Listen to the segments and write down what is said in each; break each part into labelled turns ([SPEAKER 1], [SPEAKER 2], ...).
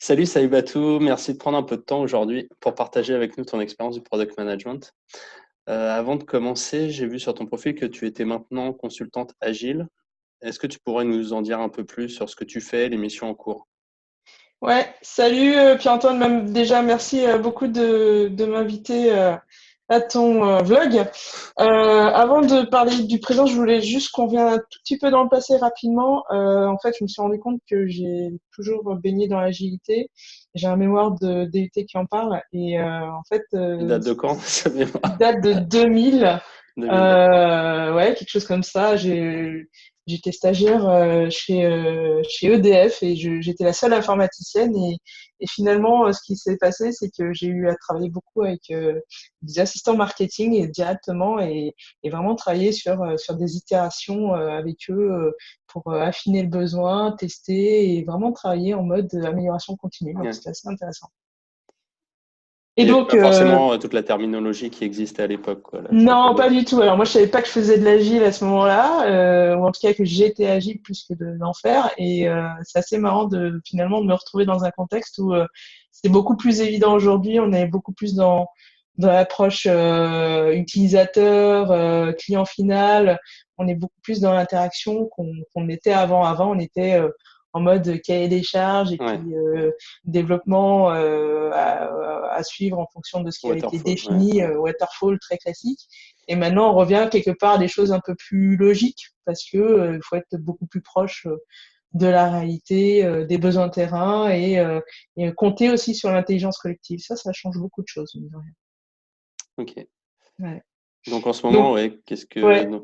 [SPEAKER 1] Salut Saïbatou, merci de prendre un peu de temps aujourd'hui pour partager avec nous ton expérience du product management. Avant de commencer, j'ai vu sur ton profil que tu étais maintenant consultante agile. Est-ce que tu pourrais nous en dire un peu plus sur ce que tu fais, les missions en cours?
[SPEAKER 2] Ouais, salut Pierre-Antoine, même déjà merci beaucoup de m'inviter à ton vlog. Avant de parler du présent, je voulais juste qu'on revienne un tout petit peu dans le passé rapidement. En fait, je me suis rendu compte que j'ai toujours baigné dans l'agilité. J'ai un mémoire de DUT qui en parle et en fait,
[SPEAKER 1] Il date de quand, ce
[SPEAKER 2] il
[SPEAKER 1] mémoire?
[SPEAKER 2] date de 2000.
[SPEAKER 1] 2000, d'accord.
[SPEAKER 2] Ouais, quelque chose comme ça. J'étais stagiaire chez EDF et j'étais la seule informaticienne. Et finalement, ce qui s'est passé, c'est que j'ai eu à travailler beaucoup avec des assistants marketing et directement et vraiment travailler sur des itérations avec eux pour affiner le besoin, tester et vraiment travailler en mode amélioration continue. Donc,
[SPEAKER 1] Ouais.
[SPEAKER 2] c'était assez intéressant.
[SPEAKER 1] Il
[SPEAKER 2] Et
[SPEAKER 1] n'y avait
[SPEAKER 2] donc,
[SPEAKER 1] pas forcément toute la terminologie qui existait à l'époque, quoi. Là, ça
[SPEAKER 2] non, pas
[SPEAKER 1] collait.
[SPEAKER 2] du tout. Alors moi, je savais pas que je faisais de l'agile à ce moment-là, ou en tout cas que j'étais agile plus que d'en faire. Et c'est assez marrant de finalement de me retrouver dans un contexte où c'est beaucoup plus évident aujourd'hui. On est beaucoup plus dans l'approche utilisateur, client final. On est beaucoup plus dans l'interaction qu'on était avant. Avant, on était en mode cahier des charges et
[SPEAKER 1] Ouais,
[SPEAKER 2] puis développement à suivre en fonction de ce qui avait été
[SPEAKER 1] Waterfall, ouais,
[SPEAKER 2] défini,
[SPEAKER 1] ouais.
[SPEAKER 2] waterfall très classique. Et maintenant, on revient quelque part à des choses un peu plus logiques parce que il faut être beaucoup plus proche de la réalité, des besoins terrain et compter aussi sur l'intelligence collective. Ça change beaucoup de choses, mine de rien.
[SPEAKER 1] Ok.
[SPEAKER 2] Ouais.
[SPEAKER 1] Donc en ce moment,
[SPEAKER 2] Donc,
[SPEAKER 1] ouais, qu'est-ce que
[SPEAKER 2] ouais.
[SPEAKER 1] donc,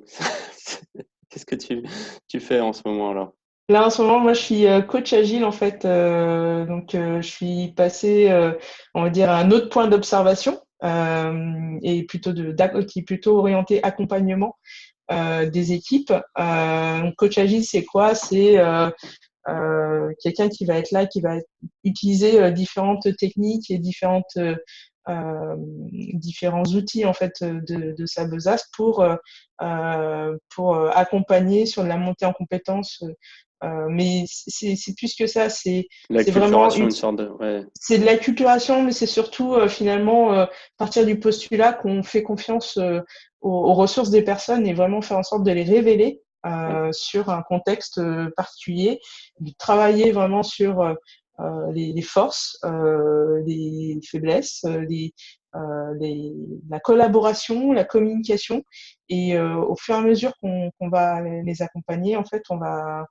[SPEAKER 1] qu'est-ce que tu fais en ce moment là?
[SPEAKER 2] Là, en ce moment, moi, je suis coach agile, en fait. Donc, je suis passée, on va dire, à un autre point d'observation et qui est plutôt orienté accompagnement des équipes. Donc, coach agile, c'est quoi? C'est quelqu'un qui va être là, qui va utiliser différentes techniques et différents outils en fait de sa besace pour accompagner sur la montée en compétences. Mais c'est plus que ça, c'est vraiment
[SPEAKER 1] L'acculturation, une sorte de, ouais,
[SPEAKER 2] c'est de l'acculturation, mais c'est surtout finalement partir du postulat qu'on fait confiance aux ressources des personnes et vraiment faire en sorte de les révéler
[SPEAKER 1] ouais.
[SPEAKER 2] sur un contexte particulier, de travailler vraiment sur les forces, les faiblesses, la collaboration, la communication, et au fur et à mesure qu'on va les accompagner, en fait, on va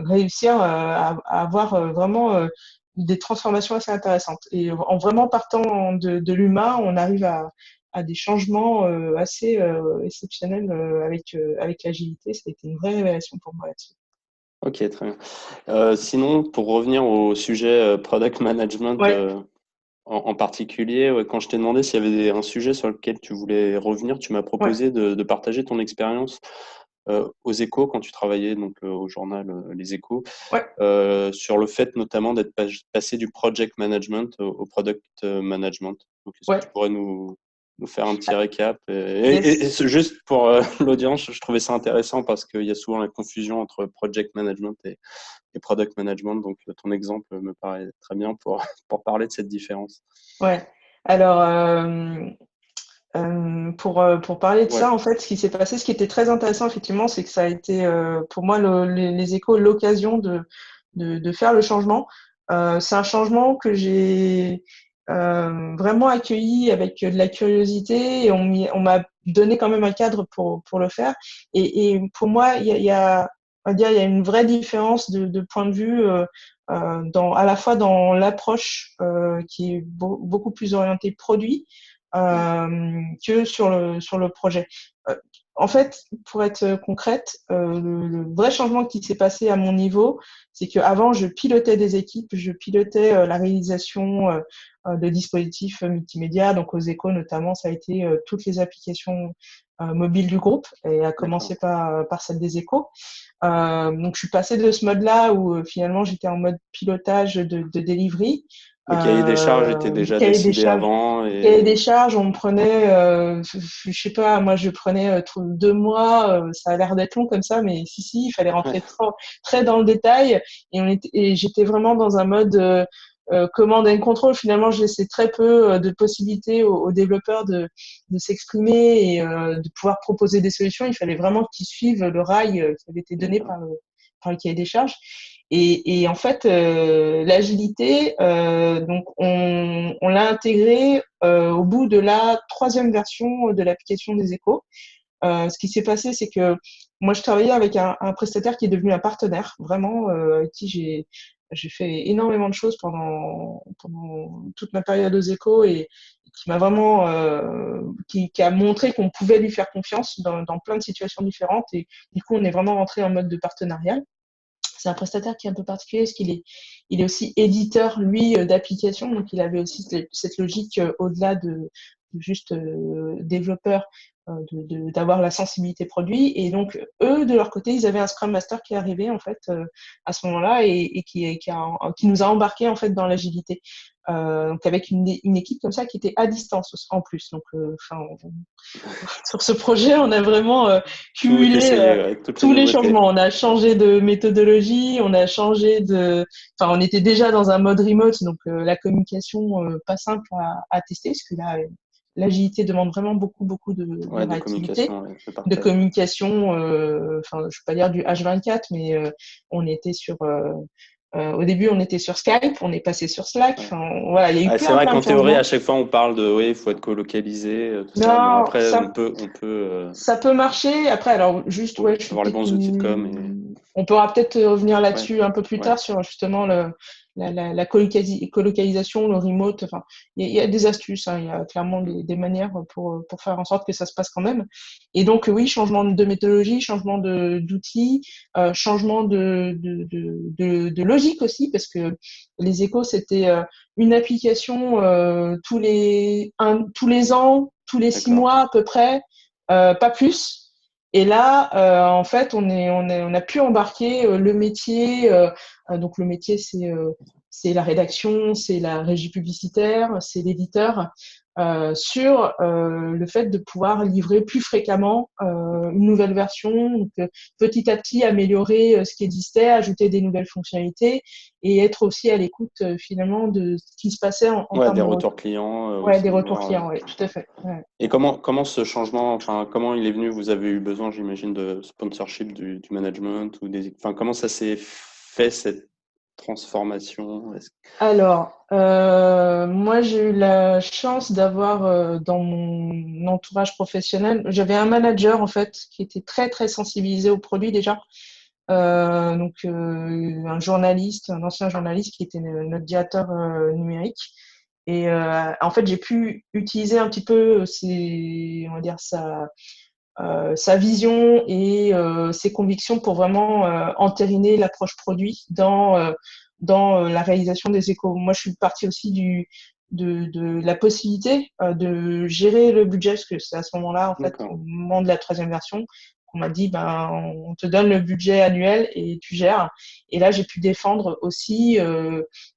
[SPEAKER 2] réussir à avoir vraiment des transformations assez intéressantes. Et en vraiment partant de l'humain, on arrive à des changements assez exceptionnels avec l'agilité. Ça a été une vraie révélation pour moi là-dessus.
[SPEAKER 1] Ok, très bien. Sinon, pour revenir au sujet product management
[SPEAKER 2] Ouais,
[SPEAKER 1] en particulier, ouais, quand je t'ai demandé s'il y avait un sujet sur lequel tu voulais revenir, tu m'as
[SPEAKER 2] ouais,
[SPEAKER 1] proposé de partager ton expérience aux Échos quand tu travaillais donc au journal Les Échos,
[SPEAKER 2] ouais.
[SPEAKER 1] sur le fait notamment d'être passé du project management au product management. Donc, est-ce que tu
[SPEAKER 2] Ouais.
[SPEAKER 1] pourrais nous faire un petit
[SPEAKER 2] Ah,
[SPEAKER 1] récap? Et
[SPEAKER 2] yes.
[SPEAKER 1] juste pour l'audience, je trouvais ça intéressant parce qu'il y a souvent la confusion entre project management et product management. Donc, ton exemple me paraît très bien pour, pour parler de cette différence.
[SPEAKER 2] Ouais. Alors, pour parler de
[SPEAKER 1] Ouais,
[SPEAKER 2] ça, en fait, ce qui s'est passé, ce qui était très intéressant, effectivement, c'est que ça a été pour moi les échos l'occasion de faire le changement. C'est un changement que j'ai vraiment accueilli avec de la curiosité et on m'a donné quand même un cadre pour le faire. Et pour moi, on va dire, il y a une vraie différence de point de vue à la fois dans l'approche qui est beaucoup plus orientée produit
[SPEAKER 1] ouais,
[SPEAKER 2] que sur le projet. Euh, En fait, pour être concrète, le vrai changement qui s'est passé à mon niveau, c'est qu'avant, je pilotais des équipes, je pilotais la réalisation de dispositifs multimédia. Donc, aux échos, notamment, ça a été toutes les applications mobiles du groupe, et à
[SPEAKER 1] d'accord.
[SPEAKER 2] commencer par celle des échos. Donc, je suis passée de ce mode-là où finalement, j'étais en mode pilotage de delivery
[SPEAKER 1] Le cahier des charges était déjà
[SPEAKER 2] cahier des
[SPEAKER 1] décidé
[SPEAKER 2] charges.
[SPEAKER 1] avant
[SPEAKER 2] Cahier des
[SPEAKER 1] et
[SPEAKER 2] charges, on prenait, je sais pas, moi je prenais 2 mois, ça a l'air d'être long comme ça, mais si, il fallait rentrer
[SPEAKER 1] ouais,
[SPEAKER 2] très dans le détail et j'étais vraiment dans un mode command and control. Finalement, je laissais très peu de possibilités aux développeurs de s'exprimer et de pouvoir proposer des solutions. Il fallait vraiment qu'ils suivent le rail qui avait été donné
[SPEAKER 1] d'accord.
[SPEAKER 2] par le cahier des charges. Et en fait, l'agilité, donc on l'a intégré au bout de la 3e version de l'application des échos. Ce qui s'est passé, c'est que moi, je travaillais avec un prestataire qui est devenu un partenaire, vraiment, avec qui j'ai fait énormément de choses pendant toute ma période aux échos et qui m'a vraiment, qui a montré qu'on pouvait lui faire confiance dans plein de situations différentes. Et du coup, on est vraiment rentré en mode de partenariat. C'est un prestataire qui est un peu particulier parce il est aussi éditeur, lui, d'applications. Donc, il avait aussi cette logique au-delà de juste développeur, d'avoir la sensibilité produit. Et donc, eux, de leur côté, ils avaient un Scrum Master qui est arrivé, en fait, à ce moment-là et qui nous a embarqués, en fait, dans l'agilité. Donc, avec une équipe comme ça qui était à distance en plus. Donc, sur ce projet, on a vraiment
[SPEAKER 1] Tout
[SPEAKER 2] cumulé
[SPEAKER 1] essayer avec toutes les
[SPEAKER 2] tous les
[SPEAKER 1] nouveautés.
[SPEAKER 2] changements. On a changé de méthodologie, on était déjà dans un mode remote, donc la communication pas simple à tester, parce que là, l'agilité demande vraiment beaucoup de
[SPEAKER 1] Ouais, de
[SPEAKER 2] réactivité,
[SPEAKER 1] communication, ouais, de
[SPEAKER 2] de
[SPEAKER 1] partage.
[SPEAKER 2] communication. Je ne vais pas dire du H24, mais on était au début, on était sur Skype, on est passé sur Slack.
[SPEAKER 1] Ouais.
[SPEAKER 2] Enfin, voilà, il y a eu
[SPEAKER 1] Ah, c'est
[SPEAKER 2] plein
[SPEAKER 1] vrai
[SPEAKER 2] plein
[SPEAKER 1] qu'en
[SPEAKER 2] de
[SPEAKER 1] théorie, à
[SPEAKER 2] changements.
[SPEAKER 1] chaque fois, on parle de oui, il faut être colocalisé, tout ça. Bon,
[SPEAKER 2] Non,
[SPEAKER 1] après, on peut
[SPEAKER 2] ça peut marcher. Après, alors juste, ouais, je suis
[SPEAKER 1] avoir les
[SPEAKER 2] peut-être
[SPEAKER 1] bons outils de com et
[SPEAKER 2] on pourra peut-être revenir
[SPEAKER 1] ouais,
[SPEAKER 2] là-dessus un peu plus
[SPEAKER 1] ouais,
[SPEAKER 2] tard sur justement la colocalisation, le remote. Enfin, il y a des astuces, hein, il y a clairement des manières pour faire en sorte que ça se passe quand même. Et donc, oui, changement de méthodologie, changement d'outils, changement de logique aussi, parce que les échos, c'était une application tous les ans, tous les six
[SPEAKER 1] d'accord.
[SPEAKER 2] mois à peu près, pas plus. Et là, en fait, on a pu embarquer le métier. Donc le métier, c'est la rédaction, c'est la régie publicitaire, c'est l'éditeur, sur le fait de pouvoir livrer plus fréquemment une nouvelle version, donc petit à petit améliorer ce qui existait, ajouter des nouvelles fonctionnalités et être aussi à l'écoute finalement de ce qui se passait en
[SPEAKER 1] Ouais,
[SPEAKER 2] termes
[SPEAKER 1] des
[SPEAKER 2] de retour.
[SPEAKER 1] retours clients
[SPEAKER 2] Ouais, des
[SPEAKER 1] aussi,
[SPEAKER 2] retours
[SPEAKER 1] voir.
[SPEAKER 2] clients, ouais, tout à fait. Ouais.
[SPEAKER 1] Et comment ce changement, enfin, comment il est venu? Vous avez eu besoin, j'imagine, de sponsorship du management ou enfin, comment ça s'est fait cette transformation?
[SPEAKER 2] Alors, moi, j'ai eu la chance d'avoir dans mon entourage professionnel, j'avais un manager en fait qui était très très sensibilisé au produit déjà. Donc, un journaliste, un ancien journaliste qui était notre directeur numérique. Et en fait, j'ai pu utiliser un petit peu on va dire sa vision et ses convictions pour vraiment entériner l'approche produit dans la réalisation des échos. Moi, je suis partie aussi de la possibilité de gérer le budget, parce que c'est à ce moment-là, en fait, au
[SPEAKER 1] D'accord.
[SPEAKER 2] moment de la 3e version, qu'on m'a dit, ben, on te donne le budget annuel et tu gères. Et là, j'ai pu défendre aussi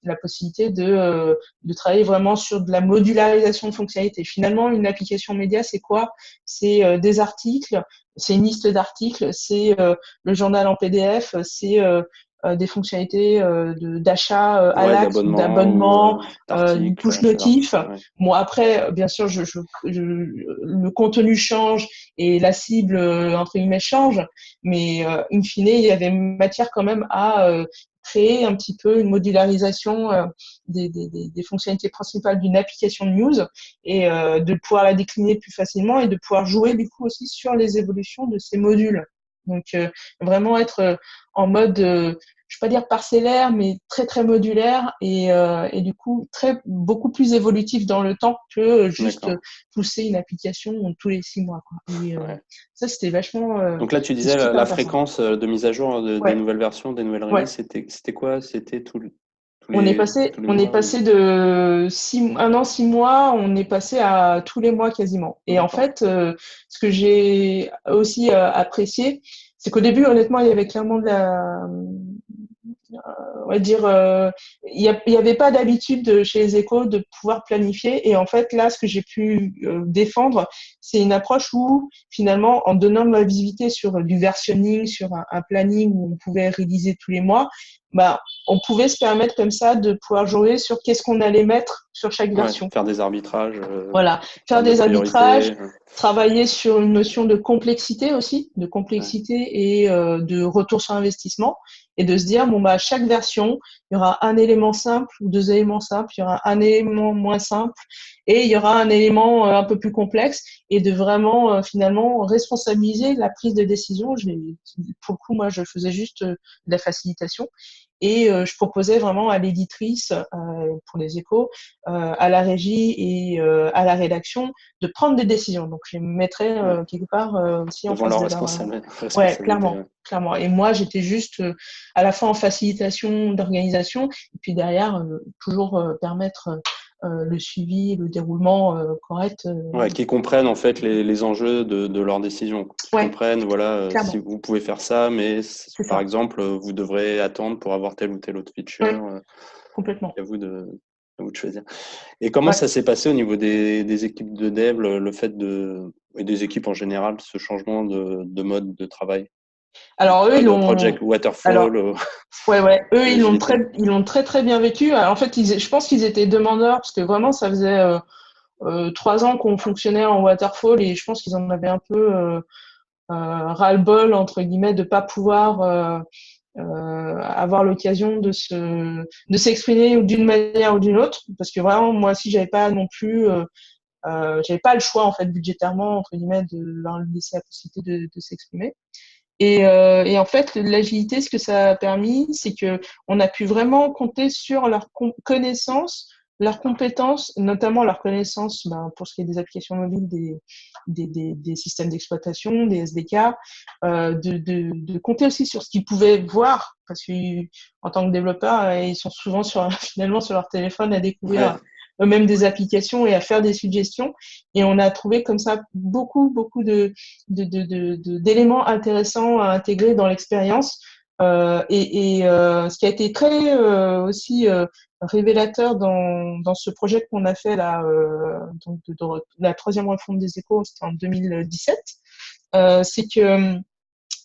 [SPEAKER 2] la possibilité de travailler vraiment sur de la modularisation de fonctionnalités. Finalement, une application média, c'est quoi? C'est des articles, c'est une liste d'articles, c'est le journal en PDF, c'est des fonctionnalités d'achat à
[SPEAKER 1] Ouais,
[SPEAKER 2] l'acte ou
[SPEAKER 1] d'abonnement ou
[SPEAKER 2] d'abonnement, une
[SPEAKER 1] d'articles,
[SPEAKER 2] push
[SPEAKER 1] achat
[SPEAKER 2] notif.
[SPEAKER 1] d'articles, ouais.
[SPEAKER 2] Bon, après, bien sûr, le contenu change et la cible, entre guillemets, change, mais in fine, il y avait matière quand même à créer un petit peu une modularisation des fonctionnalités principales d'une application de news et de pouvoir la décliner plus facilement et de pouvoir jouer du coup aussi sur les évolutions de ces modules. Donc vraiment être en mode, je ne vais pas dire parcellaire, mais très très modulaire et du coup beaucoup plus évolutif dans le temps que juste
[SPEAKER 1] D'accord.
[SPEAKER 2] pousser une application tous les 6 mois, quoi. Et
[SPEAKER 1] Ouais.
[SPEAKER 2] ça c'était vachement,
[SPEAKER 1] Donc là, tu
[SPEAKER 2] c'était
[SPEAKER 1] disais
[SPEAKER 2] super
[SPEAKER 1] la
[SPEAKER 2] intéressant.
[SPEAKER 1] fréquence de mise à jour des
[SPEAKER 2] Ouais,
[SPEAKER 1] nouvelles versions, des nouvelles
[SPEAKER 2] ouais.
[SPEAKER 1] releases, c'était quoi? C'était tous les
[SPEAKER 2] On est
[SPEAKER 1] mois ou...
[SPEAKER 2] passé de 1 an, 6 mois, on est passé à tous les mois quasiment. Et en
[SPEAKER 1] D'accord.
[SPEAKER 2] fait, ce que j'ai aussi apprécié, c'est qu'au début, honnêtement, il y avait clairement on va dire, il y avait pas d'habitude chez les échos de pouvoir planifier. Et en fait, là, ce que j'ai pu défendre, c'est une approche où, finalement, en donnant de la visibilité sur du versionning, sur un planning où on pouvait réaliser tous les mois, bah, on pouvait se permettre comme ça de pouvoir jouer sur qu'est-ce qu'on allait mettre sur chaque version.
[SPEAKER 1] Faire des arbitrages,
[SPEAKER 2] Voilà,
[SPEAKER 1] en
[SPEAKER 2] faire
[SPEAKER 1] termes de
[SPEAKER 2] des arbitrages,
[SPEAKER 1] priorité.
[SPEAKER 2] travailler sur une notion de complexité aussi, de
[SPEAKER 1] Ouais.
[SPEAKER 2] complexité et de retour sur investissement, et de se dire bon bah à chaque version, il y aura un élément simple ou deux éléments simples, il y aura un élément moins simple et il y aura un élément un peu plus complexe, et de vraiment finalement responsabiliser la prise de décision. Pour le coup, moi je faisais juste de la facilitation. Et je proposais vraiment à l'éditrice, pour les échos, à la régie et à la rédaction de prendre des décisions. Donc, je me mettrais
[SPEAKER 1] Ouais.
[SPEAKER 2] quelque part aussi en
[SPEAKER 1] Devant
[SPEAKER 2] face
[SPEAKER 1] leur
[SPEAKER 2] de leur... Ouais,
[SPEAKER 1] responsabilité.
[SPEAKER 2] clairement,
[SPEAKER 1] Ouais.
[SPEAKER 2] clairement. Et moi, j'étais juste à la fois en facilitation d'organisation, et puis derrière, toujours permettre le suivi, le déroulement correct.
[SPEAKER 1] Ouais, qu'ils comprennent en fait les enjeux de leurs décisions. Qu'ils
[SPEAKER 2] Ouais,
[SPEAKER 1] comprennent, voilà, si
[SPEAKER 2] clairement,
[SPEAKER 1] vous pouvez faire ça, mais
[SPEAKER 2] c'est
[SPEAKER 1] par
[SPEAKER 2] ça.
[SPEAKER 1] exemple, vous devrez attendre pour avoir telle ou telle autre
[SPEAKER 2] Ouais,
[SPEAKER 1] feature.
[SPEAKER 2] complètement.
[SPEAKER 1] À vous à vous de choisir. Et comment
[SPEAKER 2] Ouais.
[SPEAKER 1] ça s'est passé au niveau des équipes de dev, le fait et des équipes en général, ce changement de mode de travail,
[SPEAKER 2] Alors, eux, ils
[SPEAKER 1] mode
[SPEAKER 2] l'ont...
[SPEAKER 1] project
[SPEAKER 2] Alors,
[SPEAKER 1] waterfall,
[SPEAKER 2] ouais, ouais. Eux,
[SPEAKER 1] l'agilité.
[SPEAKER 2] ils l'ont très, très bien vécu. En fait, je pense qu'ils étaient demandeurs parce que vraiment, ça faisait 3 ans qu'on fonctionnait en waterfall, et je pense qu'ils en avaient un peu ras-le-bol, entre guillemets, de pas pouvoir avoir l'occasion de s'exprimer d'une manière ou d'une autre. Parce que vraiment, moi aussi, j'avais pas non plus, j'avais pas le choix, en fait, budgétairement, entre guillemets, de leur laisser la possibilité de s'exprimer. Et en fait, l'agilité, ce que ça a permis, c'est que on a pu vraiment compter sur leurs connaissances, leurs compétences, notamment leurs connaissances pour ce qui est des applications mobiles, des systèmes d'exploitation, des SDK, de compter aussi sur ce qu'ils pouvaient voir, parce que en tant que développeurs, ils sont souvent finalement sur leur téléphone à
[SPEAKER 1] Ouais,
[SPEAKER 2] découvrir eux-mêmes des applications et à faire des suggestions. Et on a trouvé comme ça beaucoup, beaucoup d'éléments intéressants à intégrer dans l'expérience. Ce qui a été très aussi révélateur dans ce projet qu'on a fait là, donc de la troisième refonte des échos, c'était en 2017, c'est que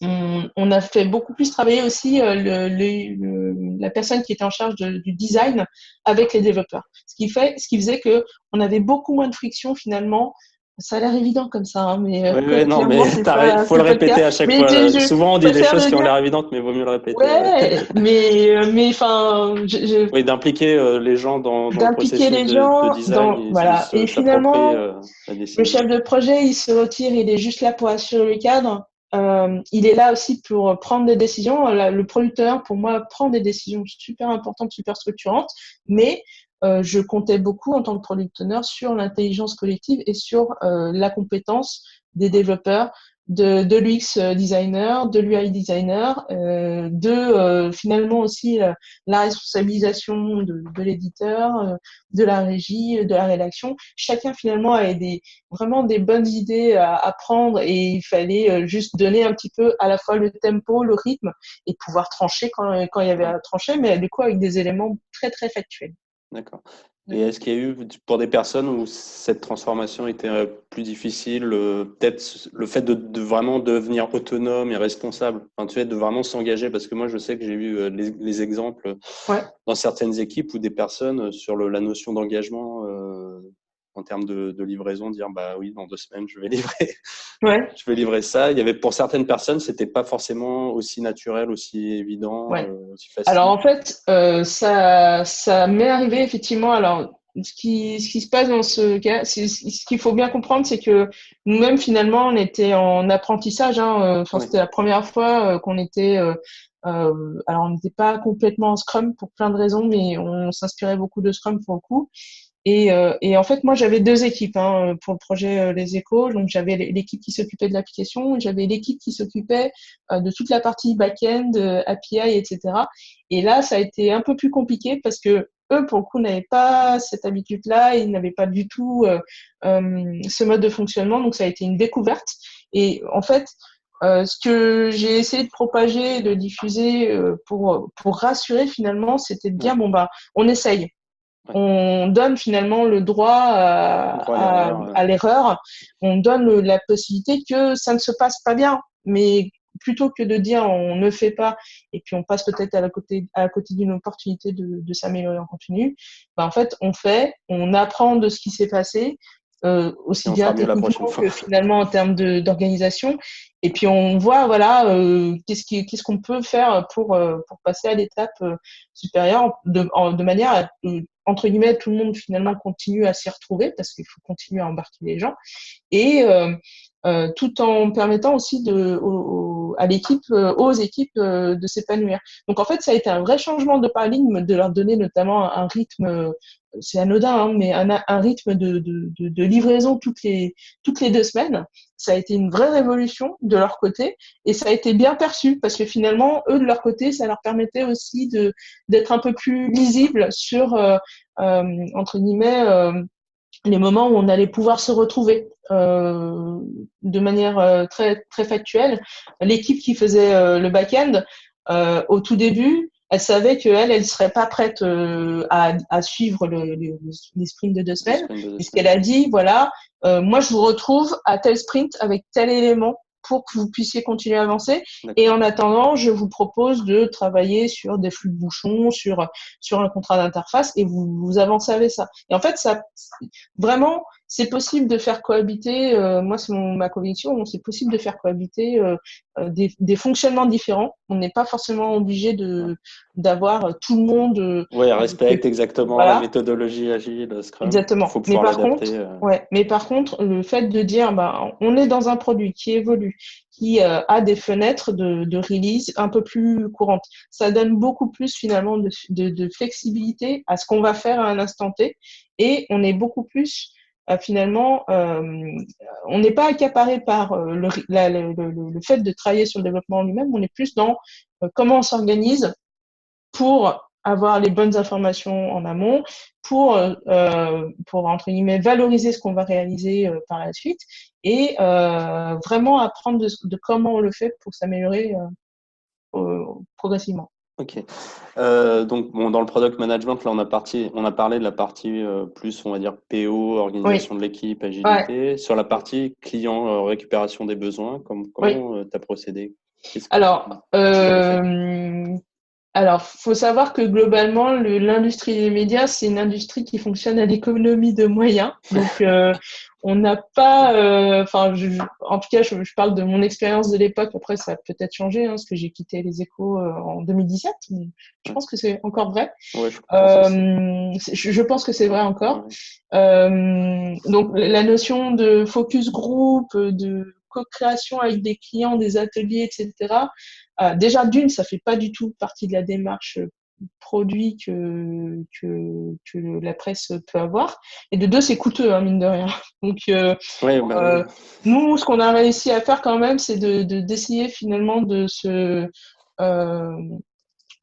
[SPEAKER 2] on a fait beaucoup plus travailler aussi la personne qui était en charge du design avec les développeurs. Ce qui faisait que on avait beaucoup moins de friction finalement. Ça a l'air évident comme ça, hein, mais
[SPEAKER 1] ouais, non, mais
[SPEAKER 2] clairement
[SPEAKER 1] faut le
[SPEAKER 2] c'est pas le cas.
[SPEAKER 1] répéter à chaque
[SPEAKER 2] Mais
[SPEAKER 1] fois.
[SPEAKER 2] je
[SPEAKER 1] Souvent, on dit des
[SPEAKER 2] préfère
[SPEAKER 1] choses
[SPEAKER 2] le
[SPEAKER 1] qui ont
[SPEAKER 2] dire.
[SPEAKER 1] l'air évidentes, mais vaut mieux le répéter. Ouais.
[SPEAKER 2] Ouais, mais enfin,
[SPEAKER 1] Oui, d'impliquer les gens dans le
[SPEAKER 2] d'impliquer
[SPEAKER 1] processus
[SPEAKER 2] les
[SPEAKER 1] de
[SPEAKER 2] gens
[SPEAKER 1] design,
[SPEAKER 2] dans
[SPEAKER 1] ils
[SPEAKER 2] voilà. Et
[SPEAKER 1] s'approprient
[SPEAKER 2] finalement,
[SPEAKER 1] la
[SPEAKER 2] le
[SPEAKER 1] décision.
[SPEAKER 2] chef de projet, il se retire, il est juste là pour assurer le cadre. Il est là aussi pour prendre des décisions. Le producteur, pour moi, prend des décisions super importantes, super structurantes, mais je comptais beaucoup en tant que product owner sur l'intelligence collective et sur la compétence des développeurs, de l'UX designer, de l'UI designer, finalement aussi la responsabilisation de l'éditeur, de la régie, de la rédaction. Chacun finalement avait vraiment des bonnes idées à prendre, et il fallait juste donner un petit peu à la fois le tempo, le rythme, et pouvoir trancher quand il y avait
[SPEAKER 1] Ouais.
[SPEAKER 2] à trancher, mais du coup avec des éléments très très factuels.
[SPEAKER 1] D'accord. Et est-ce qu'il y a eu, pour des personnes où cette transformation était plus difficile, peut-être le fait de vraiment devenir autonome et responsable, enfin, tu sais, de vraiment s'engager, parce que moi, je sais que j'ai eu les exemples
[SPEAKER 2] Ouais,
[SPEAKER 1] dans certaines équipes où des personnes, sur la notion d'engagement en termes de livraison, dire, bah oui, dans 2 semaines, je vais livrer,
[SPEAKER 2] ouais,
[SPEAKER 1] je vais livrer ça. Il y avait, pour certaines personnes, c'était pas forcément aussi naturel, aussi évident,
[SPEAKER 2] ouais.
[SPEAKER 1] aussi
[SPEAKER 2] Alors
[SPEAKER 1] facile.
[SPEAKER 2] en fait, ça m'est arrivé effectivement. Alors ce qui se passe dans ce cas, ce qu'il faut bien comprendre, c'est que nous-mêmes finalement on était en apprentissage, hein. Enfin,
[SPEAKER 1] Oui,
[SPEAKER 2] c'était la première fois qu'on était. Alors on n'était pas complètement en Scrum pour plein de raisons, mais on s'inspirait beaucoup de Scrum pour le coup. Et en fait, moi, j'avais deux équipes, hein, pour le projet Les Échos. Donc, j'avais l'équipe qui s'occupait de l'application, et j'avais l'équipe qui s'occupait de toute la partie back-end, API, etc. Et là, ça a été un peu plus compliqué parce que eux, pour le coup, n'avaient pas cette habitude-là, ils n'avaient pas du tout ce mode de fonctionnement. Donc, ça a été une découverte. Et en fait, Ce que j'ai essayé de propager, de diffuser pour rassurer finalement, c'était de dire bon bah on essaye, on donne finalement le droit
[SPEAKER 1] Droit à l'erreur.
[SPEAKER 2] à l'erreur, on donne la possibilité que ça ne se passe pas bien, mais plutôt que de dire on ne fait pas et puis on passe peut-être à côté d'une opportunité de s'améliorer en continu, bah en fait on fait, on apprend de ce qui s'est passé.
[SPEAKER 1] Et
[SPEAKER 2] Aussi
[SPEAKER 1] on fera
[SPEAKER 2] bien
[SPEAKER 1] mieux la prochaine
[SPEAKER 2] techniquement
[SPEAKER 1] fois.
[SPEAKER 2] que finalement en termes d'organisation. Et puis on voit voilà qu'est-ce qu'on peut faire pour passer à l'étape supérieure de manière à entre guillemets tout le monde finalement continue à s'y retrouver parce qu'il faut continuer à embarquer les gens et tout en permettant aussi à l'équipe, aux équipes de s'épanouir. Donc en fait, ça a été un vrai changement de paradigme de leur donner notamment un rythme, c'est anodin, hein, mais un rythme de livraison toutes les 2 semaines. Ça a été une vraie révolution de leur côté et ça a été bien perçu parce que finalement, eux de leur côté, ça leur permettait aussi d'être un peu plus lisibles sur entre guillemets les moments où on allait pouvoir se retrouver de manière très très factuelle. L'équipe qui faisait le back-end au tout début, elle savait elle serait pas prête à suivre les sprints de 2 semaines. Et ce qu'elle a dit, voilà, moi je vous retrouve à tel sprint avec tel élément pour que vous puissiez continuer à avancer. Et en attendant, je vous propose de travailler sur des flux de bouchons, sur un contrat d'interface, et vous avancez avec ça. Et en fait, ça, vraiment, c'est possible de faire cohabiter, moi c'est ma conviction, c'est possible de faire cohabiter des fonctionnements différents. On n'est pas forcément obligé d'avoir tout le monde.
[SPEAKER 1] Oui, respecte exactement la
[SPEAKER 2] Voilà,
[SPEAKER 1] méthodologie agile, Scrum. Il
[SPEAKER 2] exactement.
[SPEAKER 1] faut pouvoir l'adapter.
[SPEAKER 2] Mais par contre, le fait de dire, bah, on est dans un produit qui évolue, qui a des fenêtres de release un peu plus courantes, ça donne beaucoup plus finalement de flexibilité à ce qu'on va faire à un instant T, et on est beaucoup plus finalement, on n'est pas accaparé par le fait de travailler sur le développement lui-même, on est plus dans comment on s'organise pour avoir les bonnes informations en amont, pour entre guillemets valoriser ce qu'on va réaliser par la suite et vraiment apprendre de comment on le fait pour s'améliorer progressivement.
[SPEAKER 1] Ok. Donc, bon, dans le product management, là, on a parlé de la partie plus, on va dire, PO,
[SPEAKER 2] Oui,
[SPEAKER 1] organisation de l'équipe,
[SPEAKER 2] ouais,
[SPEAKER 1] agilité. Sur la partie client, récupération des besoins,
[SPEAKER 2] oui.
[SPEAKER 1] comment tu as procédé?
[SPEAKER 2] Alors,
[SPEAKER 1] Qu'est-ce que tu as fait?
[SPEAKER 2] faut savoir que globalement, l'industrie des médias, c'est une industrie qui fonctionne à l'économie de moyens. Donc, on n'a pas, en tout cas, je parle de mon expérience de l'époque. Après, ça a peut-être changé, hein, parce que j'ai quitté les Échos en 2017. Mais je
[SPEAKER 1] Ouais,
[SPEAKER 2] pense que c'est encore vrai.
[SPEAKER 1] ouais, je pense aussi.
[SPEAKER 2] Je pense que c'est vrai encore.
[SPEAKER 1] Ouais.
[SPEAKER 2] Donc, la notion de focus group, de co-création avec des clients, des ateliers, etc. Déjà, d'une, ça fait pas du tout partie de la démarche produit que la presse peut avoir. Et de deux, c'est coûteux, hein, mine de rien. Donc,
[SPEAKER 1] Ouais, bah oui.
[SPEAKER 2] euh, nous, ce qu'on a réussi à faire quand même, c'est d'essayer finalement euh,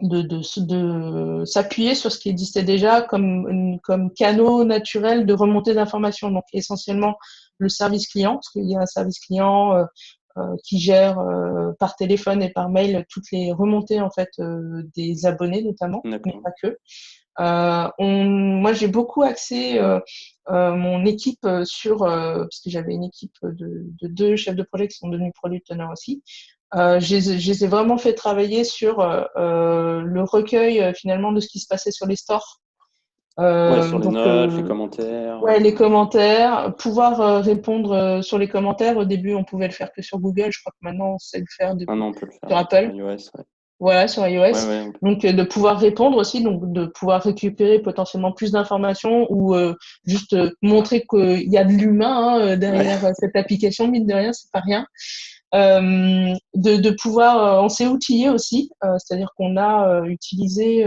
[SPEAKER 2] de s'appuyer sur ce qui existait déjà comme canaux naturels de remontée d'informations. Donc, essentiellement, le service client, parce qu'il y a un service client qui gère par téléphone et par mail toutes les remontées en fait des abonnés notamment, mais
[SPEAKER 1] D'accord.
[SPEAKER 2] pas que. Moi, j'ai beaucoup axé mon équipe parce que j'avais une équipe de 2 chefs de projet qui sont devenus product owners aussi. Je les ai vraiment fait travailler sur le recueil finalement de ce qui se passait sur les stores.
[SPEAKER 1] Ouais, sur les
[SPEAKER 2] Donc,
[SPEAKER 1] notes, les commentaires.
[SPEAKER 2] ouais, les commentaires, pouvoir répondre sur les commentaires. Au début, on pouvait le faire que sur Google. Je crois que maintenant, on sait le faire
[SPEAKER 1] Maintenant, on peut le
[SPEAKER 2] sur
[SPEAKER 1] faire sur
[SPEAKER 2] Apple.
[SPEAKER 1] iOS. Ouais,
[SPEAKER 2] Voilà, sur iOS.
[SPEAKER 1] ouais, on peut.
[SPEAKER 2] Donc, de pouvoir répondre aussi, donc de pouvoir récupérer potentiellement plus d'informations ou juste montrer qu'il y a de l'humain
[SPEAKER 1] Ouais.
[SPEAKER 2] derrière cette application, mine de rien, c'est pas rien. De pouvoir, on s'est outillé aussi, c'est-à-dire qu'on a utilisé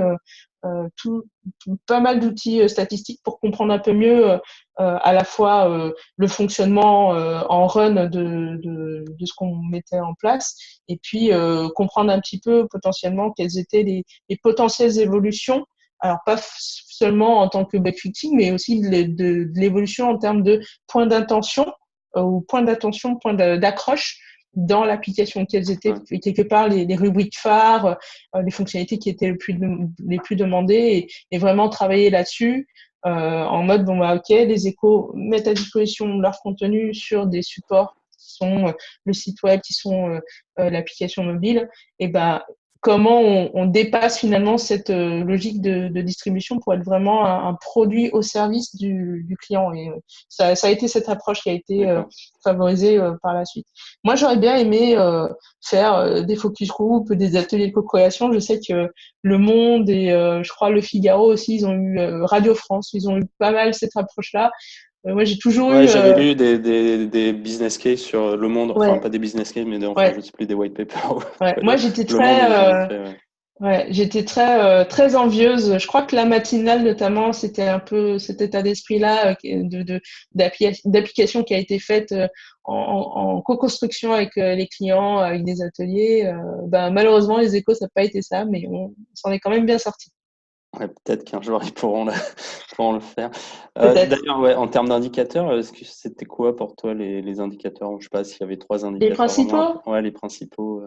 [SPEAKER 2] pas mal d'outils statistiques pour comprendre un peu mieux à la fois le fonctionnement en run de ce qu'on mettait en place et puis comprendre un petit peu potentiellement quelles étaient les potentielles évolutions. Alors pas seulement en tant que bug fixing, mais aussi de l'évolution en termes de point d'intention ou point d'attention, point d'accroche dans l'application, quelles étaient quelque part les rubriques phares, les fonctionnalités qui étaient les plus demandées et vraiment travailler là-dessus en mode bon bah ok, les échos mettent à disposition leur contenu sur des supports qui sont le site web, qui sont l'application mobile, et ben comment on dépasse finalement cette logique de distribution pour être vraiment un produit au service du client. Et ça a été cette approche qui a été favorisée par la suite. Moi, j'aurais bien aimé faire des focus group, des ateliers de co-création. Je sais que Le Monde et je crois Le Figaro aussi, ils ont eu Radio France, ils ont eu pas mal cette approche-là. Moi, j'ai toujours eu.
[SPEAKER 1] J'avais lu des business case sur Le Monde, enfin
[SPEAKER 2] Ouais,
[SPEAKER 1] pas des business case, mais enfin,
[SPEAKER 2] ouais,
[SPEAKER 1] je sais plus, des white papers.
[SPEAKER 2] ouais. Moi, j'étais
[SPEAKER 1] Le Monde, ils en ont
[SPEAKER 2] très.
[SPEAKER 1] fait, ouais.
[SPEAKER 2] Ouais, j'étais très envieuse. Je crois que la matinale notamment, c'était un peu cet état d'esprit-là d'application qui a été faite en co-construction avec les clients, avec des ateliers. Ben, malheureusement, les échos, ça n'a pas été ça, mais on s'en est quand même bien sorti.
[SPEAKER 1] Ouais, peut-être qu'un jour ils pourront pourront le faire.
[SPEAKER 2] Peut-être.
[SPEAKER 1] D'ailleurs, ouais, en termes d'indicateurs, est-ce que c'était quoi pour toi les indicateurs? Je sais pas s'il y avait 3
[SPEAKER 2] Les
[SPEAKER 1] indicateurs vraiment.
[SPEAKER 2] principaux?
[SPEAKER 1] Ouais, les principaux.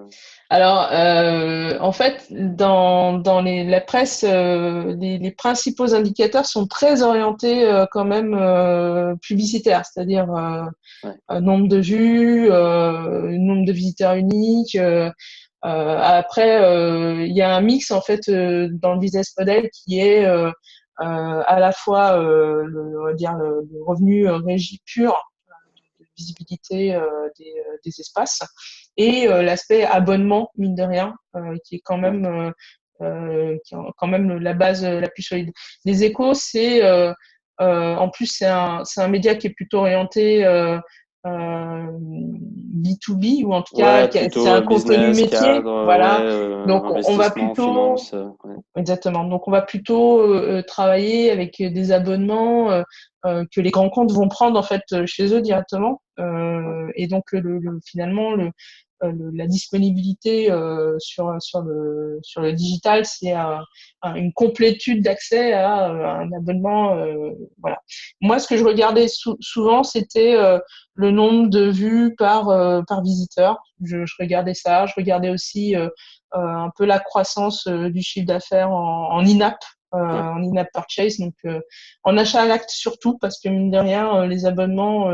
[SPEAKER 2] Alors, en fait, dans la presse, les principaux indicateurs sont très orientés quand même publicitaires, c'est-à-dire
[SPEAKER 1] Ouais,
[SPEAKER 2] nombre de vues, nombre de visiteurs uniques. Après, il y a un mix en fait dans le business model qui est à la fois on va dire le revenu régie pur de visibilité des espaces et l'aspect abonnement mine de rien qui est quand
[SPEAKER 1] ouais,
[SPEAKER 2] même quand même la base la plus solide. Les échos, c'est en plus c'est un média qui est plutôt orienté B2B ou en tout cas
[SPEAKER 1] ouais,
[SPEAKER 2] c'est
[SPEAKER 1] plutôt
[SPEAKER 2] un contenu
[SPEAKER 1] business,
[SPEAKER 2] métier,
[SPEAKER 1] cadre, ouais,
[SPEAKER 2] voilà. Donc on va
[SPEAKER 1] investissement,
[SPEAKER 2] plutôt
[SPEAKER 1] finance. Ouais.
[SPEAKER 2] exactement. Donc on va plutôt travailler avec des abonnements que les grands comptes vont prendre en fait chez eux directement.
[SPEAKER 1] Ouais.
[SPEAKER 2] Et donc finalement la disponibilité sur le digital, c'est une complétude d'accès à un abonnement. Voilà. Moi, ce que je regardais souvent, c'était le nombre de vues par visiteur. Je regardais ça. Je regardais aussi un peu la croissance du chiffre d'affaires en in-app,
[SPEAKER 1] Ouais.
[SPEAKER 2] en in-app purchase, donc en achat à l'acte surtout, parce que mine de rien, les abonnements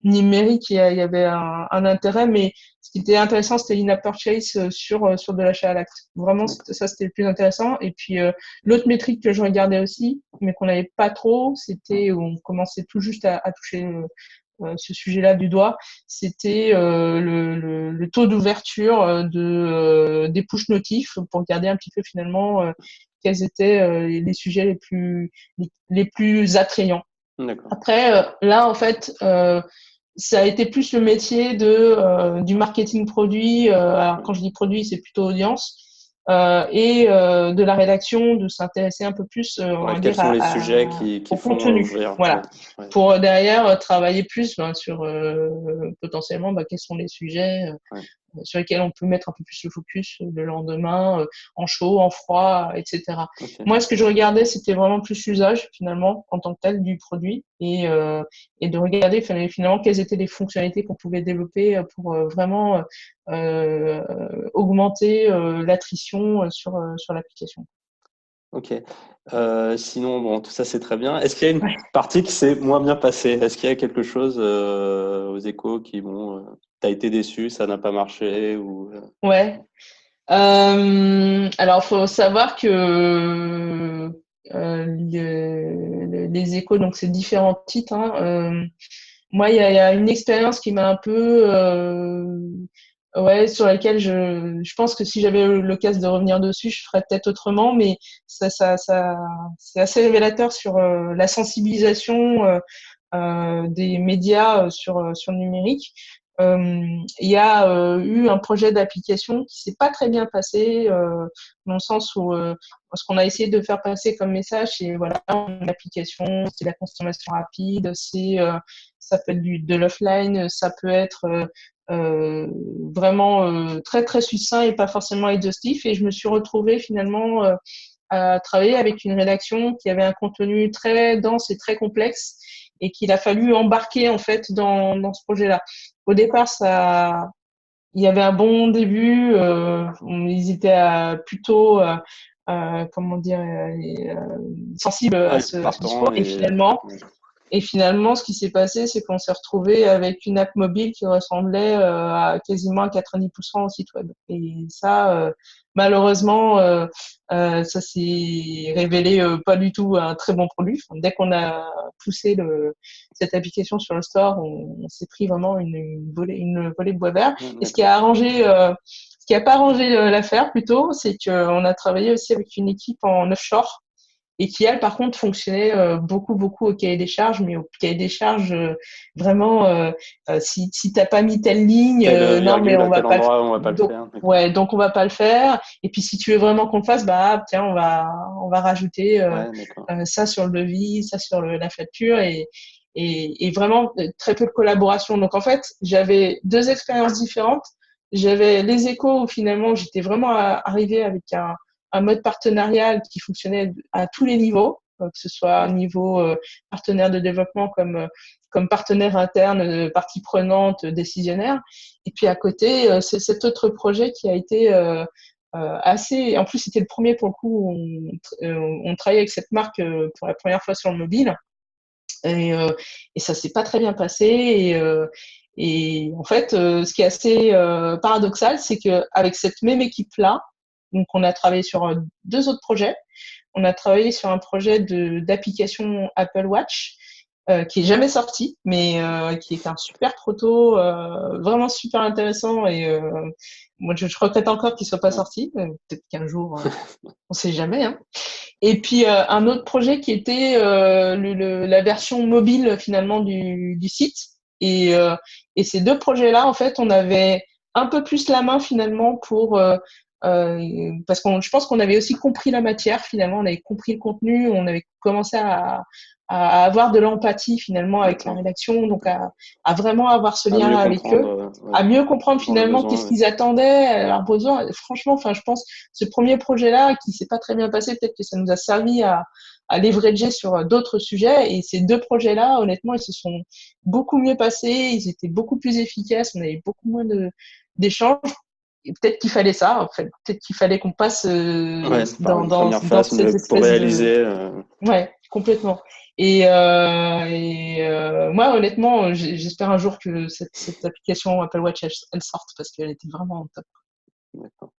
[SPEAKER 2] numériques, il y avait un intérêt, mais ce qui était intéressant, c'était l'in-app purchase sur de l'achat à l'acte. Vraiment,
[SPEAKER 1] D'accord.
[SPEAKER 2] ça, c'était le plus intéressant. Et puis, l'autre métrique que je regardais aussi, mais qu'on n'avait pas trop, c'était où on commençait tout juste à toucher ce sujet-là du doigt, c'était le taux d'ouverture des push notifs pour regarder un petit peu finalement quels étaient les sujets les plus attrayants.
[SPEAKER 1] D'accord.
[SPEAKER 2] Après, là, en fait, ça a été plus le métier du marketing produit. Alors,
[SPEAKER 1] Ouais.
[SPEAKER 2] quand je dis produit, c'est plutôt audience. Et de la rédaction, de s'intéresser un peu plus, on
[SPEAKER 1] Ouais,
[SPEAKER 2] va
[SPEAKER 1] quels
[SPEAKER 2] dire,
[SPEAKER 1] sont les sujets qui
[SPEAKER 2] au
[SPEAKER 1] font
[SPEAKER 2] contenu.
[SPEAKER 1] ouvrir?
[SPEAKER 2] Voilà.
[SPEAKER 1] Ouais. Ouais.
[SPEAKER 2] Pour derrière travailler plus ben, sur potentiellement quels sont les sujets
[SPEAKER 1] Ouais.
[SPEAKER 2] sur lesquels on peut mettre un peu plus le focus le lendemain, en chaud, en froid, etc.
[SPEAKER 1] Ok.
[SPEAKER 2] Moi, ce que je regardais, c'était vraiment plus l'usage, finalement, en tant que tel, du produit, et de regarder finalement quelles étaient les fonctionnalités qu'on pouvait développer pour vraiment augmenter l'attrition sur l'application.
[SPEAKER 1] Ok. Sinon, bon, tout ça c'est très bien. Est-ce qu'il y a une partie qui s'est moins bien passée? Est-ce qu'il y a quelque chose aux échos qui bon, t'as été déçu, ça n'a pas marché ou
[SPEAKER 2] Ouais. Alors, faut savoir que les échos, donc c'est différents titres. Hein. Moi, il y a une expérience qui m'a un peu, ouais, sur laquelle je pense que si j'avais eu l'occasion de revenir dessus, je ferais peut-être autrement. Mais c'est assez révélateur sur la sensibilisation des médias sur le numérique. Il y a eu un projet d'application qui s'est pas très bien passé, dans le sens où ce qu'on a essayé de faire passer comme message, c'est voilà, une application, c'est la consommation rapide, ça peut être de l'offline, ça peut être vraiment très très succinct et pas forcément exhaustif. Et je me suis retrouvée finalement à travailler avec une rédaction qui avait un contenu très dense et très complexe et qu'il a fallu embarquer en fait dans ce projet-là. Au départ, il y avait un bon début. Ils étaient plutôt, comment dire, sensibles à
[SPEAKER 1] Ouais,
[SPEAKER 2] ce discours.
[SPEAKER 1] partant ouais.
[SPEAKER 2] Et finalement, ce qui s'est passé, c'est qu'on s'est retrouvé avec une app mobile qui ressemblait à quasiment à 90% au site web. Et ça, malheureusement, ça s'est révélé pas du tout un très bon produit. Enfin, dès qu'on a poussé cette application sur le store, on s'est pris vraiment une volée de bois vert.
[SPEAKER 1] Ouais,
[SPEAKER 2] Et
[SPEAKER 1] d'accord.
[SPEAKER 2] ce qui a pas arrangé l'affaire plutôt, c'est qu'on a travaillé aussi avec une équipe en offshore et qui, elle, par contre, fonctionnait beaucoup au cahier des charges, mais au cahier des charges, vraiment, si t'as pas mis telle ligne,
[SPEAKER 1] Telle
[SPEAKER 2] non, mais
[SPEAKER 1] virgule
[SPEAKER 2] on
[SPEAKER 1] à
[SPEAKER 2] va
[SPEAKER 1] tel
[SPEAKER 2] pas le
[SPEAKER 1] endroit, on va pas le
[SPEAKER 2] donc,
[SPEAKER 1] faire. D'accord.
[SPEAKER 2] ouais, donc on va pas le faire. Et puis, si tu veux vraiment qu'on le fasse, bah, tiens, on va rajouter
[SPEAKER 1] Ouais, d'accord.
[SPEAKER 2] ça sur le devis, ça sur la facture et vraiment très peu de collaboration. Donc, en fait, j'avais deux expériences différentes. J'avais les échos où finalement, j'étais vraiment arrivée avec un mode partenarial qui fonctionnait à tous les niveaux, que ce soit au niveau partenaire de développement comme partenaire interne, partie prenante, décisionnaire. Et puis à côté, c'est cet autre projet qui a été assez. En plus, c'était le premier pour le coup où on travaillait avec cette marque pour la première fois sur le mobile. Et ça s'est pas très bien passé. Et en fait, ce qui est assez paradoxal, c'est que avec cette même équipe-là, donc on a travaillé sur deux autres projets. On a travaillé sur un projet d'application Apple Watch qui est jamais sorti, mais qui est un super proto, vraiment super intéressant. Et moi, je regrette encore qu'il soit pas
[SPEAKER 1] Ouais.
[SPEAKER 2] sorti. Peut-être qu'un jour, on sait jamais. Hein. Et puis un autre projet qui était la version mobile finalement du site. Et ces deux projets-là, en fait, on avait un peu plus la main finalement parce que je pense qu'on avait aussi compris la matière finalement, on avait compris le contenu, on avait commencé à avoir de l'empathie finalement avec la
[SPEAKER 1] D'accord.
[SPEAKER 2] rédaction, donc à vraiment avoir ce
[SPEAKER 1] À mieux
[SPEAKER 2] lien avec eux,
[SPEAKER 1] comprendre, ouais,
[SPEAKER 2] à mieux comprendre
[SPEAKER 1] dans le
[SPEAKER 2] finalement
[SPEAKER 1] besoin,
[SPEAKER 2] qu'est-ce
[SPEAKER 1] ouais.
[SPEAKER 2] qu'ils attendaient, leurs besoins. Franchement, enfin, je pense ce premier projet-là qui s'est pas très bien passé, peut-être que ça nous a servi à leverager sur d'autres sujets. Et ces deux projets-là, honnêtement, ils se sont beaucoup mieux passés, ils étaient beaucoup plus efficaces, on avait beaucoup moins d'échanges. Et peut-être qu'il fallait ça, en fait. Peut-être qu'il fallait qu'on passe
[SPEAKER 1] Ouais, par une première
[SPEAKER 2] dans
[SPEAKER 1] phase,
[SPEAKER 2] cette
[SPEAKER 1] mais pour
[SPEAKER 2] espèce de...
[SPEAKER 1] réaliser,
[SPEAKER 2] Ouais, complètement. Moi, honnêtement, j'espère un jour que cette application Apple Watch, elle sorte parce qu'elle était vraiment top.
[SPEAKER 1] d'accord.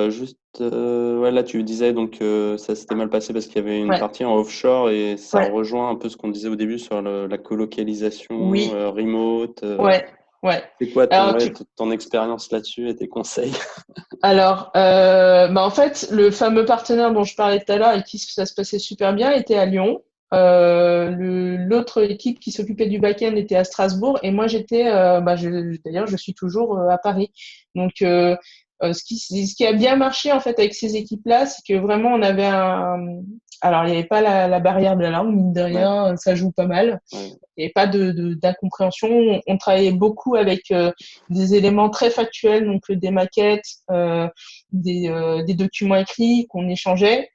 [SPEAKER 1] Juste, ouais, là, tu disais donc ça s'était mal passé parce qu'il y avait une
[SPEAKER 2] Ouais,
[SPEAKER 1] partie en offshore et ça
[SPEAKER 2] ouais,
[SPEAKER 1] rejoint un peu ce qu'on disait au début sur la colocalisation,
[SPEAKER 2] oui,
[SPEAKER 1] remote.
[SPEAKER 2] ouais, ouais.
[SPEAKER 1] C'est quoi
[SPEAKER 2] Alors,
[SPEAKER 1] ton expérience là-dessus et tes conseils?
[SPEAKER 2] Bah en fait, le fameux partenaire dont je parlais tout à l'heure et qui ça se passait super bien était à Lyon. L'autre équipe qui s'occupait du back-end était à Strasbourg et moi j'étais, d'ailleurs, je suis toujours à Paris. Donc, ce qui a bien marché en fait avec ces équipes-là, c'est que vraiment on avait alors il n'y avait pas la barrière de la langue, mine de
[SPEAKER 1] Ouais,
[SPEAKER 2] rien, ça joue pas mal.
[SPEAKER 1] ouais,
[SPEAKER 2] Il n'y avait pas d'incompréhension. On travaillait beaucoup avec des éléments très factuels, donc des maquettes, des documents écrits qu'on échangeait.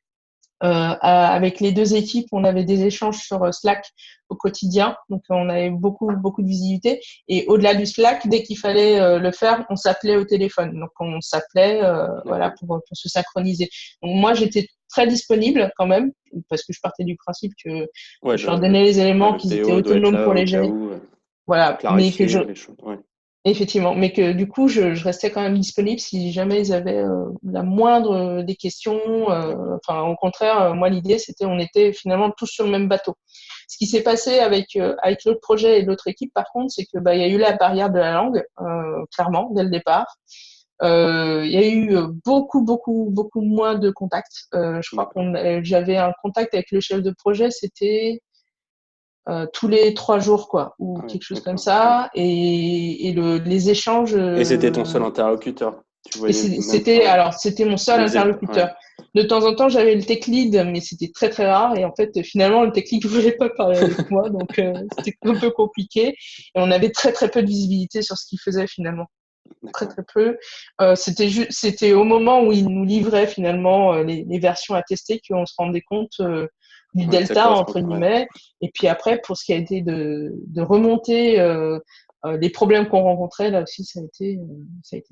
[SPEAKER 2] Avec les deux équipes, on avait des échanges sur Slack au quotidien, donc on avait beaucoup de visibilité. Et au-delà du Slack, dès qu'il fallait le faire, on s'appelait au téléphone. Donc on s'appelait, voilà,
[SPEAKER 1] d'accord.
[SPEAKER 2] pour se synchroniser. Donc moi, j'étais très disponible quand même, parce que je partais du principe que
[SPEAKER 1] Ouais,
[SPEAKER 2] je leur donnais les
[SPEAKER 1] ouais,
[SPEAKER 2] éléments,
[SPEAKER 1] le
[SPEAKER 2] qu'ils étaient
[SPEAKER 1] PO doit être
[SPEAKER 2] autonomes
[SPEAKER 1] là
[SPEAKER 2] pour
[SPEAKER 1] au
[SPEAKER 2] les
[SPEAKER 1] cas
[SPEAKER 2] gérer.
[SPEAKER 1] où, pour
[SPEAKER 2] Voilà, mais que
[SPEAKER 1] clarifier les choses. Ouais,
[SPEAKER 2] effectivement, mais que du coup, je restais quand même disponible si jamais ils avaient la moindre des questions.
[SPEAKER 1] d'accord.
[SPEAKER 2] Enfin, au contraire, moi, l'idée, c'était on était finalement tous sur le même bateau. Ce qui s'est passé avec l'autre projet et l'autre équipe, par contre, c'est que bah, il y a eu la barrière de la langue, clairement, dès le départ. Il y a eu beaucoup moins de contacts. Je crois
[SPEAKER 1] D'accord.
[SPEAKER 2] j'avais un contact avec le chef de projet, c'était tous les 3 jours, quoi, ou
[SPEAKER 1] Ah ouais,
[SPEAKER 2] quelque chose comme
[SPEAKER 1] d'accord. Ouais.
[SPEAKER 2] ça. Les échanges.
[SPEAKER 1] Et c'était ton seul interlocuteur. Tu
[SPEAKER 2] Et
[SPEAKER 1] voyais même pas
[SPEAKER 2] c'était mon seul
[SPEAKER 1] les autres. Ouais,
[SPEAKER 2] interlocuteur. De temps en temps, j'avais le tech lead, mais c'était très rare. Et en fait, finalement, le tech lead ne voulait pas parler avec moi, donc c'était un peu compliqué. Et on avait très peu de visibilité sur ce qu'il faisait finalement.
[SPEAKER 1] d'accord.
[SPEAKER 2] Très peu. C'était au moment où il nous livrait finalement les versions à tester qu'on se rendait compte du
[SPEAKER 1] Ouais, que ça
[SPEAKER 2] delta
[SPEAKER 1] correspond
[SPEAKER 2] entre
[SPEAKER 1] pas. Ouais,
[SPEAKER 2] guillemets. Et puis après, pour ce qui a été de remonter les problèmes qu'on rencontrait, là aussi, ça a été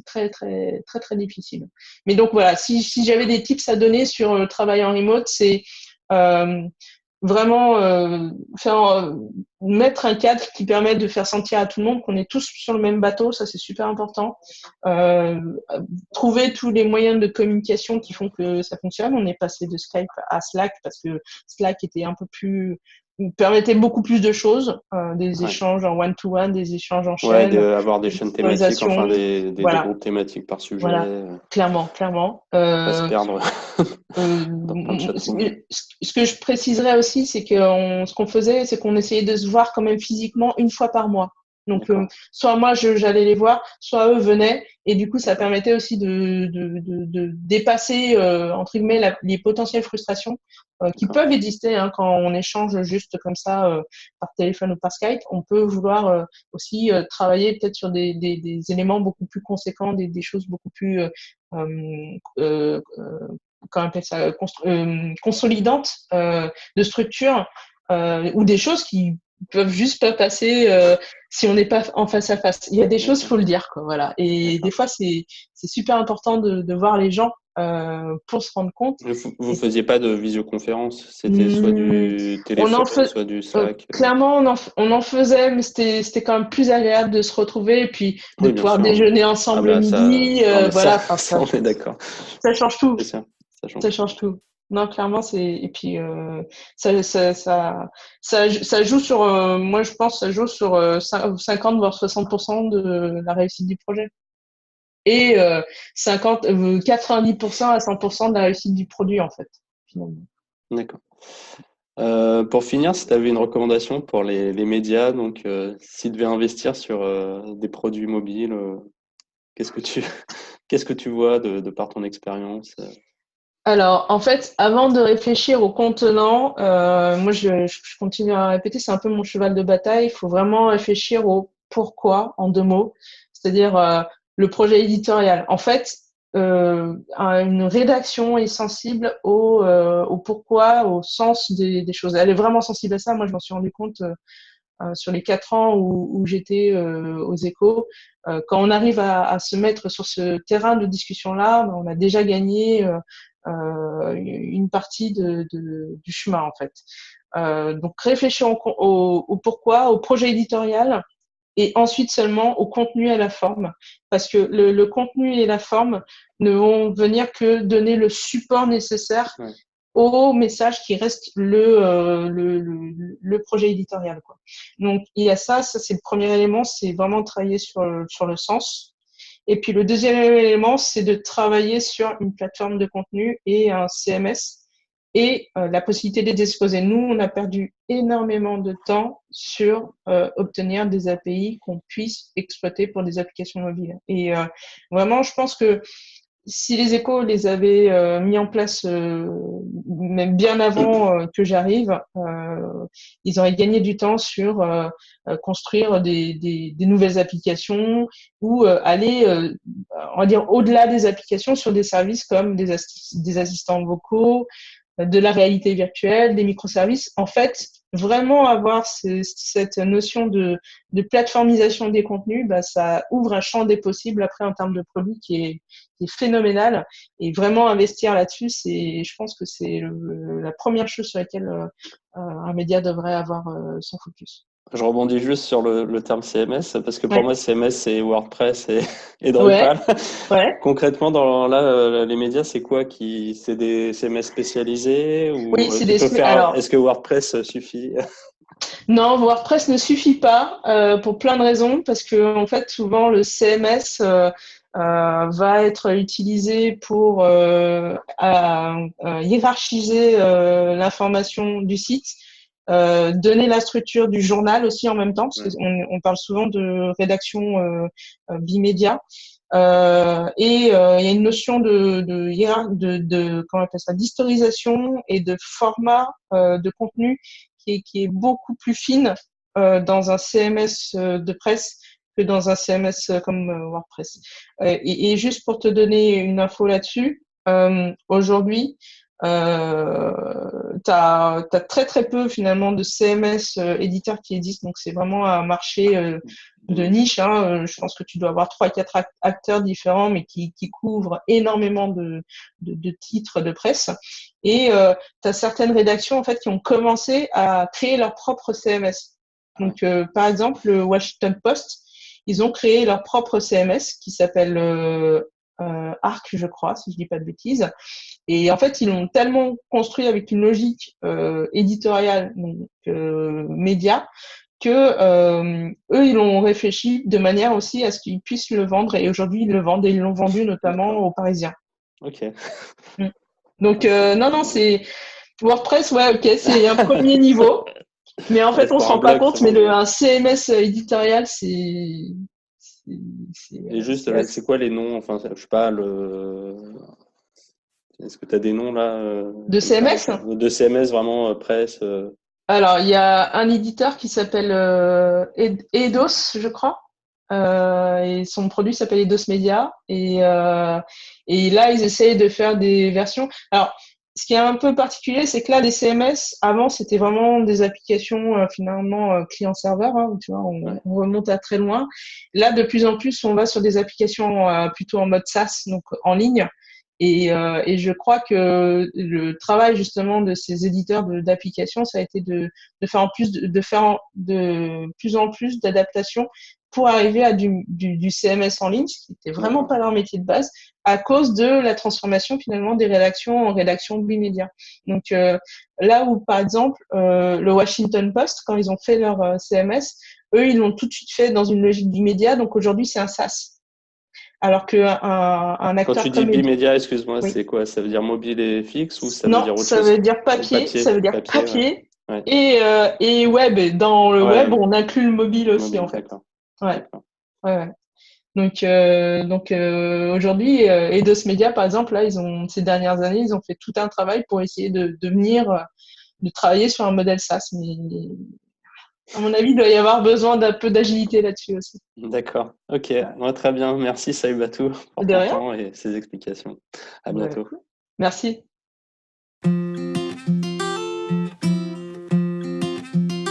[SPEAKER 2] très, très, très, très difficile. Mais donc voilà, si j'avais des tips à donner sur le travail en remote, c'est euh, vraiment mettre un cadre qui permet de faire sentir à tout le monde qu'on est tous sur le même bateau, ça c'est super important. Euh, Trouver tous les moyens de communication qui font que ça fonctionne. On est passé de Skype à Slack parce que Slack était un peu plus permettait beaucoup plus de choses, des
[SPEAKER 1] Ouais.
[SPEAKER 2] échanges en one-to-one, des échanges en
[SPEAKER 1] Ouais,
[SPEAKER 2] chaîne,
[SPEAKER 1] avoir des
[SPEAKER 2] des
[SPEAKER 1] chaînes thématiques, enfin
[SPEAKER 2] historisations.
[SPEAKER 1] des
[SPEAKER 2] Voilà,
[SPEAKER 1] groupes thématiques par sujet,
[SPEAKER 2] voilà, clairement, clairement.
[SPEAKER 1] pas se perdre dans plein de chatrooms.
[SPEAKER 2] Ce que je préciserais aussi, c'est que ce qu'on faisait, c'est qu'on essayait de se voir quand même physiquement une fois par mois. Donc,
[SPEAKER 1] D'accord,
[SPEAKER 2] soit moi, j'allais les voir, soit eux venaient. Et du coup, ça
[SPEAKER 1] d'accord,
[SPEAKER 2] permettait aussi de dépasser, entre guillemets, les potentielles frustrations qui
[SPEAKER 1] d'accord.
[SPEAKER 2] peuvent exister hein, quand on échange juste comme ça par téléphone ou par Skype. On peut vouloir aussi travailler peut-être sur des éléments beaucoup plus conséquents, des choses beaucoup plus euh, comment on appelle ça, consolidantes de structure ou des choses qui peuvent juste pas passer si on n'est pas en face à face. Il y a des
[SPEAKER 1] Bien
[SPEAKER 2] choses,
[SPEAKER 1] sûr,
[SPEAKER 2] faut le dire, quoi, voilà. Et des
[SPEAKER 1] d'accord.
[SPEAKER 2] fois, c'est super important de voir les gens pour se rendre compte.
[SPEAKER 1] Mais vous
[SPEAKER 2] Et,
[SPEAKER 1] faisiez pas de visioconférence, c'était soit
[SPEAKER 2] hum,
[SPEAKER 1] du
[SPEAKER 2] on en
[SPEAKER 1] téléphone,
[SPEAKER 2] fait,
[SPEAKER 1] soit du Slack.
[SPEAKER 2] clairement, on en faisait, mais c'était quand même plus agréable de se retrouver et puis de
[SPEAKER 1] Oui, bien
[SPEAKER 2] pouvoir
[SPEAKER 1] sûr.
[SPEAKER 2] déjeuner
[SPEAKER 1] Ah
[SPEAKER 2] ensemble le
[SPEAKER 1] bah ça,
[SPEAKER 2] midi.
[SPEAKER 1] non mais ça,
[SPEAKER 2] Voilà, enfin,
[SPEAKER 1] ça on est d'accord.
[SPEAKER 2] ça change tout.
[SPEAKER 1] C'est sûr, ça change
[SPEAKER 2] Ça
[SPEAKER 1] tout.
[SPEAKER 2] change tout. Non, clairement, c'est et puis ça joue sur moi je pense ça joue sur 50 voire 60% de la réussite du projet et 90% à 100% de la réussite du produit en fait finalement.
[SPEAKER 1] D'accord. Pour finir, si tu avais une recommandation pour les médias, donc s'ils devaient investir sur des produits mobiles, qu'est-ce que tu qu'est-ce que tu vois de par ton expérience?
[SPEAKER 2] Alors, en fait, avant de réfléchir au contenant, moi, je continue à répéter, c'est un peu mon cheval de bataille. Il faut vraiment réfléchir au pourquoi en deux mots, c'est-à-dire le projet éditorial. En fait, une rédaction est sensible au pourquoi, au sens des choses. Elle est vraiment sensible à ça. Moi, je m'en suis rendu compte sur les 4 ans où j'étais aux Échos. Quand on arrive à se mettre sur ce terrain de discussion-là, on a déjà gagné une partie du chemin en fait. Donc réfléchir au pourquoi, au projet éditorial et ensuite seulement au contenu et à la forme. Parce que le contenu et la forme ne vont venir que donner le support nécessaire
[SPEAKER 1] Ouais.
[SPEAKER 2] au message qui reste le projet éditorial. Quoi. Donc, il y a ça c'est le premier élément, c'est vraiment travailler sur le sens. Et puis, le deuxième élément, c'est de travailler sur une plateforme de contenu et un CMS et la possibilité de les disposer. Nous, on a perdu énormément de temps sur obtenir des API qu'on puisse exploiter pour des applications mobiles. Et vraiment, je pense que si les échos les avaient mis en place même bien avant que j'arrive, ils auraient gagné du temps sur construire des nouvelles applications ou aller, on va dire, au-delà des applications sur des services comme des assistants vocaux, de la réalité virtuelle, des microservices. En fait, vraiment avoir cette notion de plateformisation des contenus, bah, ça ouvre un champ des possibles après en termes de produits qui est phénoménal. Et vraiment investir là-dessus, je pense que c'est la première chose sur laquelle un média devrait avoir son focus.
[SPEAKER 1] Je rebondis juste sur le terme CMS, parce que pour
[SPEAKER 2] Ouais,
[SPEAKER 1] moi, CMS, c'est WordPress et
[SPEAKER 2] ouais,
[SPEAKER 1] Drupal.
[SPEAKER 2] ouais.
[SPEAKER 1] Concrètement, les médias, c'est quoi c'est des CMS spécialisés
[SPEAKER 2] Oui,
[SPEAKER 1] ou
[SPEAKER 2] c'est
[SPEAKER 1] tu
[SPEAKER 2] des.
[SPEAKER 1] peux faire,
[SPEAKER 2] Alors,
[SPEAKER 1] est-ce que WordPress suffit?
[SPEAKER 2] non, WordPress ne suffit pas pour plein de raisons, parce que en fait, souvent le CMS va être utilisé pour hiérarchiser l'information du site, donner la structure du journal aussi en même temps, parce
[SPEAKER 1] Ouais,
[SPEAKER 2] qu'on parle souvent de rédaction bimédia. Il y a une notion comment on appelle ça, d'historisation et de format de contenu qui est beaucoup plus fine dans un CMS de presse que dans un CMS comme WordPress. Et juste pour te donner une info là-dessus, aujourd'hui, T'as très très peu finalement de CMS éditeurs qui existent, donc c'est vraiment un marché de niche. Hein. Je pense que tu dois avoir 3-4 acteurs différents, mais qui couvrent énormément de titres de presse. Et tu as certaines rédactions en fait qui ont commencé à créer leur propre CMS. Donc par exemple, le Washington Post, ils ont créé leur propre CMS qui s'appelle Arc, je crois, si je dis pas de bêtises. Et en fait, ils l'ont tellement construit avec une logique éditoriale, donc média, que eux, ils l'ont réfléchi de manière aussi à ce qu'ils puissent le vendre. Et aujourd'hui, ils le vendent et ils l'ont vendu notamment aux Parisiens.
[SPEAKER 1] Ok.
[SPEAKER 2] Donc, non, c'est WordPress, ouais, ok, c'est un premier niveau. Mais en fait, on se rend pas compte, mais un CMS éditorial,
[SPEAKER 1] Et juste, c'est quoi les noms? Enfin, je sais pas, est-ce que tu as des noms là
[SPEAKER 2] de CMS?
[SPEAKER 1] De CMS vraiment presse
[SPEAKER 2] Alors, il y a un éditeur qui s'appelle Eidos, je crois. Et son produit s'appelle Eidos Media. Et là, ils essayent de faire des versions. Alors, ce qui est un peu particulier, c'est que là, les CMS, avant, c'était vraiment des applications finalement client-serveur. Hein, tu vois, on remonte à très loin. Là, de plus en plus, on va sur des applications plutôt en mode SaaS, donc en ligne. Et je crois que le travail justement de ces éditeurs d'applications, ça a été de faire de plus en plus d'adaptations pour arriver à du CMS en ligne, ce qui n'était vraiment pas leur métier de base, à cause de la transformation finalement des rédactions en rédactions bimédia. Donc là où par exemple le Washington Post, quand ils ont fait leur CMS, eux ils l'ont tout de suite fait dans une logique bimédia, donc aujourd'hui c'est un SaaS. Alors qu'un acteur
[SPEAKER 1] Quand tu dis
[SPEAKER 2] comme
[SPEAKER 1] bimédia, excuse-moi,
[SPEAKER 2] oui.
[SPEAKER 1] c'est quoi? Ça veut dire mobile et fixe ou ça veut
[SPEAKER 2] Non,
[SPEAKER 1] dire autre
[SPEAKER 2] ça
[SPEAKER 1] chose?
[SPEAKER 2] veut dire papier, ça veut dire papier
[SPEAKER 1] Ouais.
[SPEAKER 2] et web. Et dans le web,
[SPEAKER 1] Ouais,
[SPEAKER 2] on inclut le mobile aussi, en fait.
[SPEAKER 1] d'accord.
[SPEAKER 2] Ouais. Ouais. Donc aujourd'hui, Eidos Media, par exemple, là, ces dernières années, ils ont fait tout un travail pour essayer de travailler sur un modèle SaaS. Mais à mon avis, il doit y avoir besoin d'un peu d'agilité là-dessus aussi.
[SPEAKER 1] D'accord. Ok. Ouais, très bien. Merci Saïbatou pour
[SPEAKER 2] De
[SPEAKER 1] ton
[SPEAKER 2] rien.
[SPEAKER 1] temps et ces explications. À bientôt.
[SPEAKER 2] Merci.